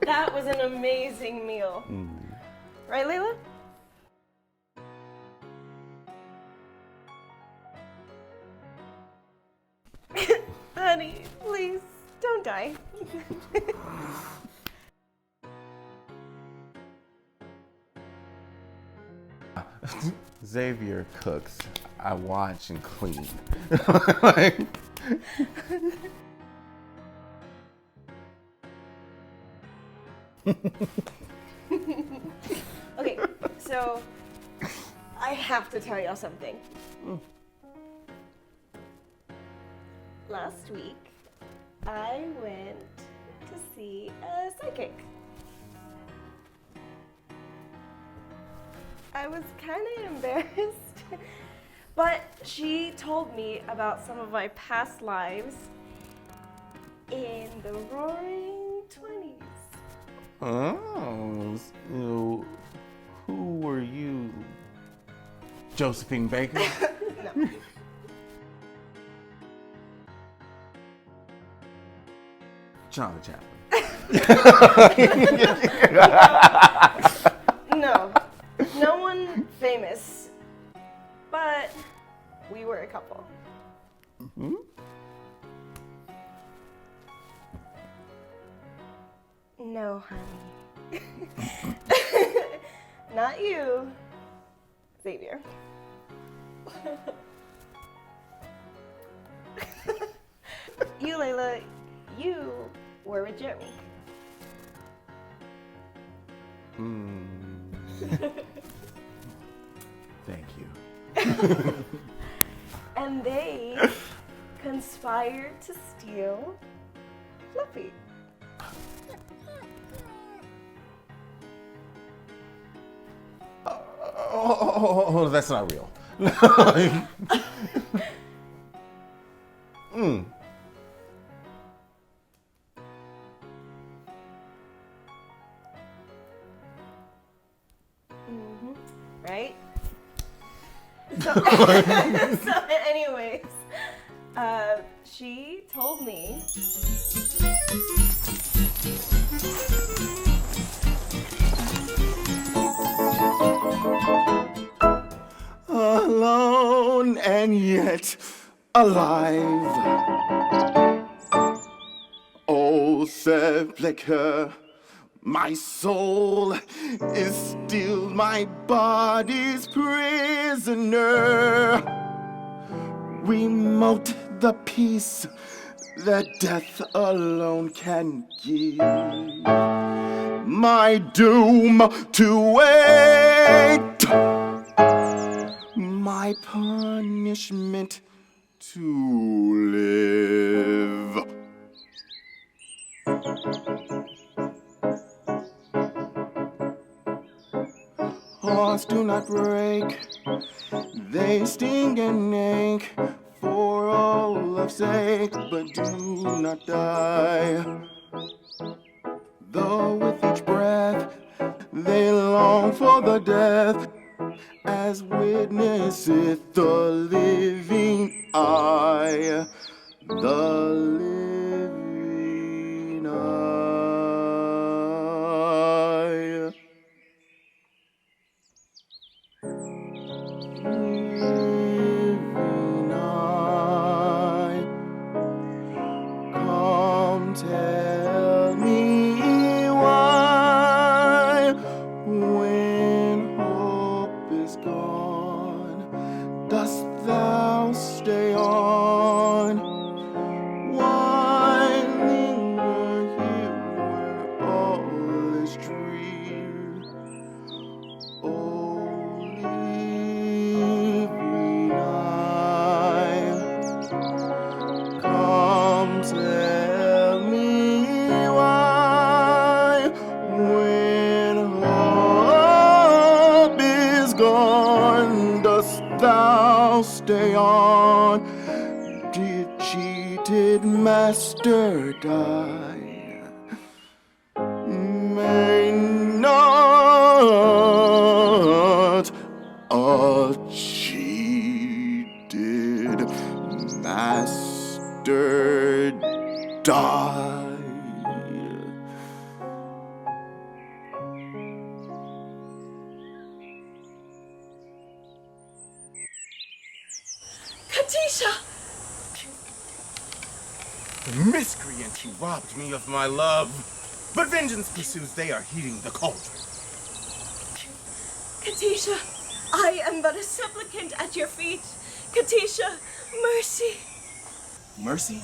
That was an amazing meal. Right, Leila? Honey, please, don't die. Xavier cooks. I watch and clean. Okay, so I have to tell y'all something. Last week, I went to see a psychic. I was kind of embarrassed, but she told me about some of my past lives in the Roaring 20s. Oh, so who were you? Josephine Baker? No. Charlie Chaplin. No, no one famous, but we were a couple. Mm-hmm. No, honey. Not you, Xavier. You, Leila, you were with Jeremy. Thank you. And they conspired to steal Fluffy. Oh, that's not real. Right? So, anyways, she told me. Alone and yet alive. Oh, sepulchre, my soul is still my body's prisoner. Remote the peace that death alone can give. My doom to wait, my punishment to live. Hearts do not break, they sting and ache for all love's sake, but do not die. Though with each breath they long for the death, as witnesseth the living eye, the living eye. Living eye, come tell me why, when hope is gone, dost thou stay on? Why linger here where all is drear? Oh, living eye, come tell me why, when hope is gone, dost thou stay on? Did cheated master die? May not a cheated master die. Katisha! The miscreant, he robbed me of my love. But vengeance pursues, they are heating the cauldron. Katisha, I am but a supplicant at your feet. Katisha, mercy. Mercy?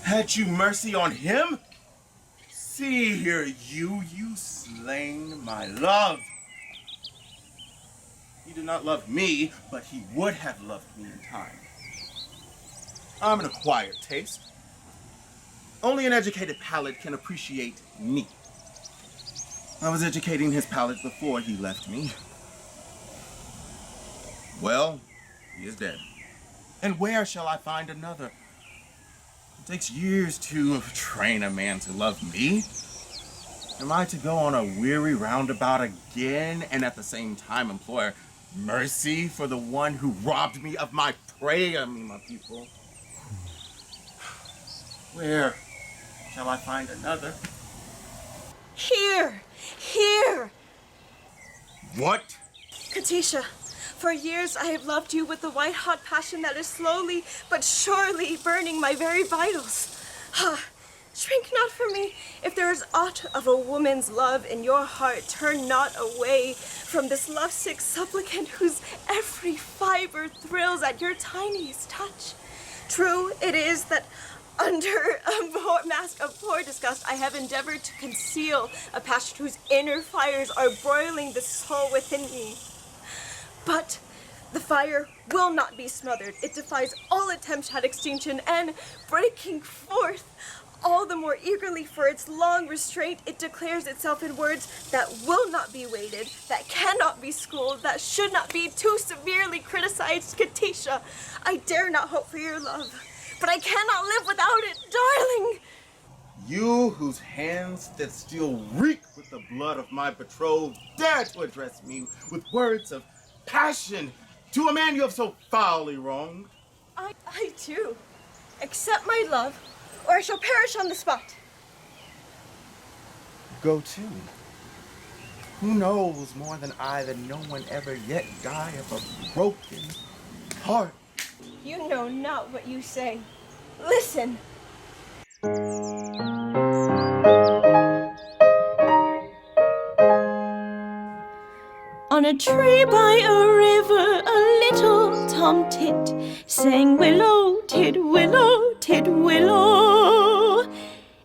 Had you mercy on him? See here, you slain my love. He did not love me, but he would have loved me in time. I'm an acquired taste. Only an educated palate can appreciate me. I was educating his palate before he left me. Well, he is dead. And where shall I find another? It takes years to train a man to love me. Am I to go on a weary roundabout again and at the same time implore mercy for the one who robbed me of my prey, my people? Where shall I find another? Here! What? Katisha, for years I have loved you with the white-hot passion that is slowly but surely burning my very vitals. Shrink not from me. If there is aught of a woman's love in your heart, turn not away from this lovesick supplicant whose every fiber thrills at your tiniest touch. True it is that under a mask of poor disgust, I have endeavored to conceal a passion whose inner fires are broiling the soul within me. But the fire will not be smothered. It defies all attempts at extinction, and breaking forth all the more eagerly for its long restraint, it declares itself in words that will not be weighted, that cannot be schooled, that should not be too severely criticized. Katisha, I dare not hope for your love, but I cannot live without it, darling. You whose hands that still reek with the blood of my betrothed dare to address me with words of passion to a man you have so foully wronged. I too, accept my love, or I shall perish on the spot. Go to. Who knows more than I that no one ever yet die of a broken heart? You know not what you say. Listen. On a tree by a river, a little Tom Tit sang willow, tit-willow, tit-willow.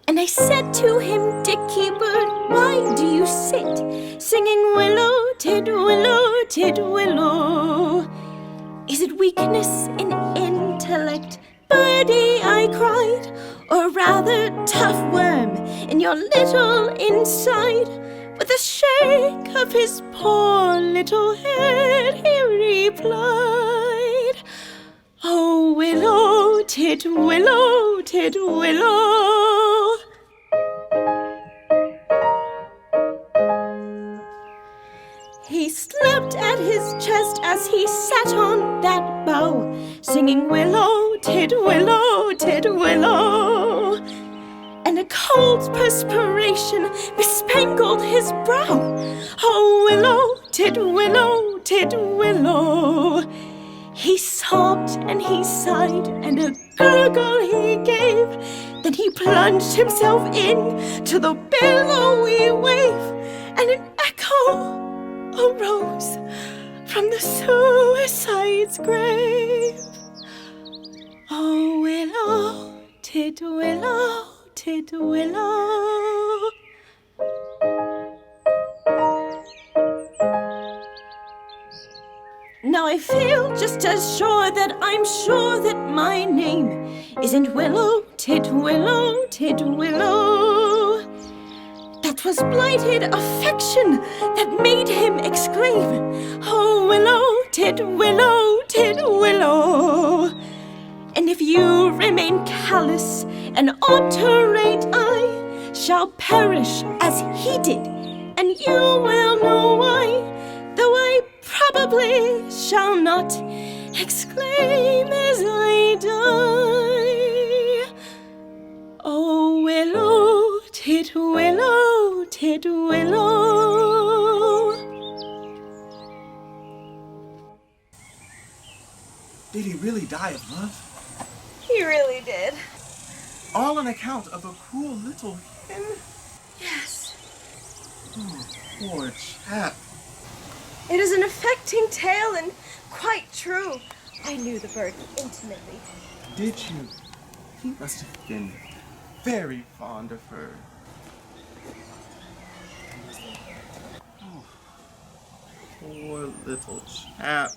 And I said to him, Dicky bird, why do you sit singing willow, tit-willow, tit-willow? Is it weakness in intellect, birdie, I cried, or rather tough worm in your little inside? With a shake of his poor little head, he replied, Oh, willow, tit-willow, tit-willow. He slapped at his chest as he sat on that bough, singing willow, tit-willow, tit-willow. And a cold perspiration bespangled his brow. Oh, willow, tit-willow, tit-willow. He sobbed and he sighed and a gurgle he gave. Then he plunged himself in to the billowy wave, and an echo arose from the suicide's grave. Oh, willow, tit-willow, tit-willow. Now I feel just as sure that I'm sure that my name isn't willow, tit-willow, tit-willow. That was blighted affection that made him exclaim, Oh, willow, tit-willow, tit-willow. And if you remain callous and obdurate, I shall perish as he did, and you will know why, though I probably shall not exclaim as I die. Oh, willow, tit-willow, tit-willow. Did he really die of love? He really did. All on account of a cruel little hen? Yes. Oh, poor chap. It is an affecting tale and quite true. I knew the bird intimately. Did you? He must have been very fond of her. Oh, poor little chap.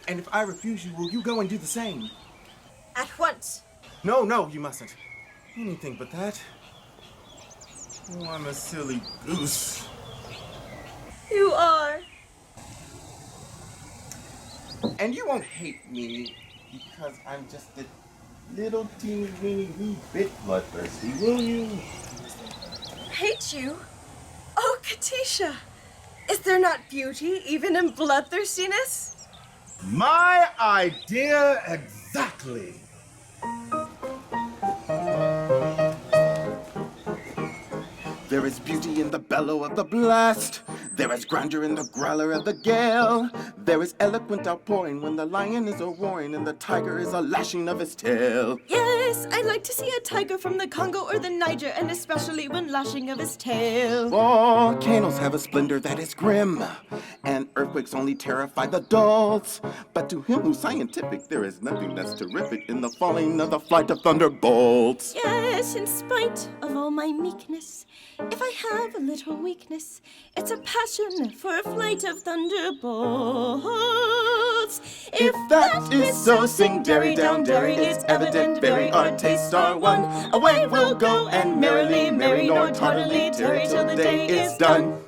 And if I refuse you, will you go and do the same? At once. No, you mustn't. Anything but that. Oh, I'm a silly goose. You are. And you won't hate me because I'm just a little teeny weeny wee bit bloodthirsty, will you? Hate you? Oh, Katisha. Is there not beauty even in bloodthirstiness? My idea exactly. There is beauty in the bellow of the blast. There is grandeur in the growler of the gale. There is eloquent outpouring when the lion is a-roaring and the tiger is a-lashing of his tail. Yes, I like to see a tiger from the Congo or the Niger, and especially when lashing of his tail. Volcanoes have a splendor that is grim, and earthquakes only terrify the dolls. But to him who's scientific, there is nothing that's terrific in the falling of the flight of thunderbolts. Yes, in spite of all my meekness, if I have a little weakness, it's a passion for a flight of thunderbolts. If that is so, sing derry down derry, it's evident very our tastes are one. Away we'll go and merrily merry nor tardily tarry till the day is done.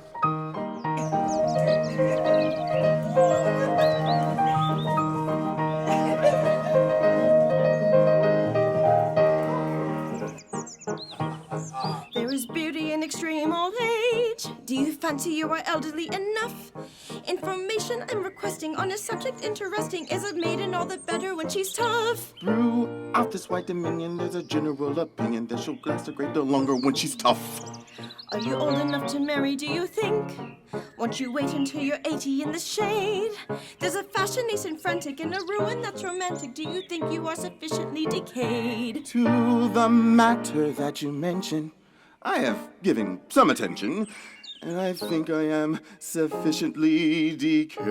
There is beauty in extreme old age. Do you fancy you are elderly enough? Information I'm requesting on a subject interesting. Is a maiden all the better when she's tough? Throughout this white dominion, there's a general opinion that she'll last a great deal longer when she's tough. Are you old enough to marry, do you think? Won't you wait until you're 80 in the shade? There's a fascination frantic and a ruin that's romantic. Do you think you are sufficiently decayed? To the matter that you mention, I have given some attention, and I think I am sufficiently decayed.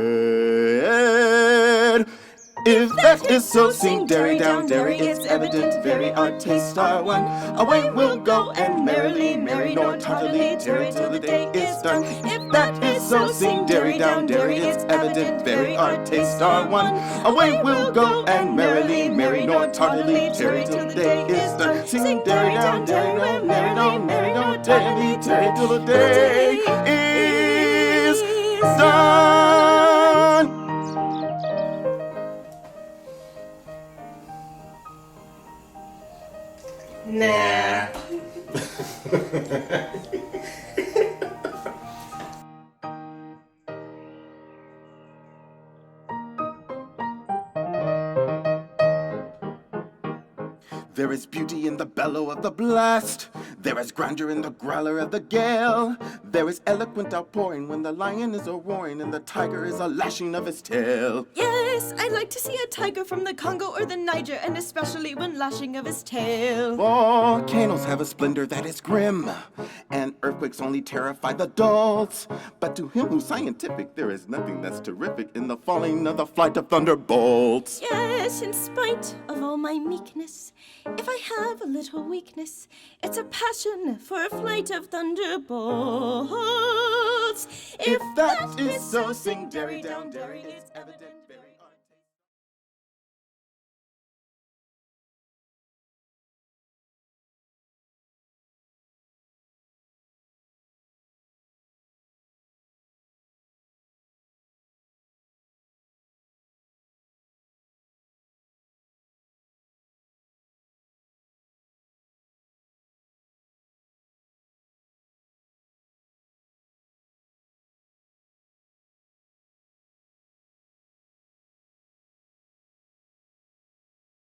If that is so, sing derry down derry, it's evident very our tastes are one. Away we'll go and merrily merry nor tardily tarry till the day is done. If that is so, sing derry down derry, it's evident very our tastes are one. Away we'll go and merrily merry nor tardily tarry till the day is done. Sing derry down derry, no merry no merry no tarry till the day is done. Nah. There is beauty in the bellow of the blast. There is grandeur in the growler of the gale. There is eloquent outpouring when the lion is a-roaring and the tiger is a-lashing of his tail. Yes, I like to see a tiger from the Congo or the Niger, and especially when lashing of his tail. Volcanoes have a splendor that is grim, and earthquakes only terrify the dolls. But to him who's scientific, there is nothing that's terrific in the falling of the flight of thunderbolts. Yes, in spite of all my meekness, if I have a little weakness, it's a passion for a flight of thunderbolts. If that is so, sing derry down derry, it's evident.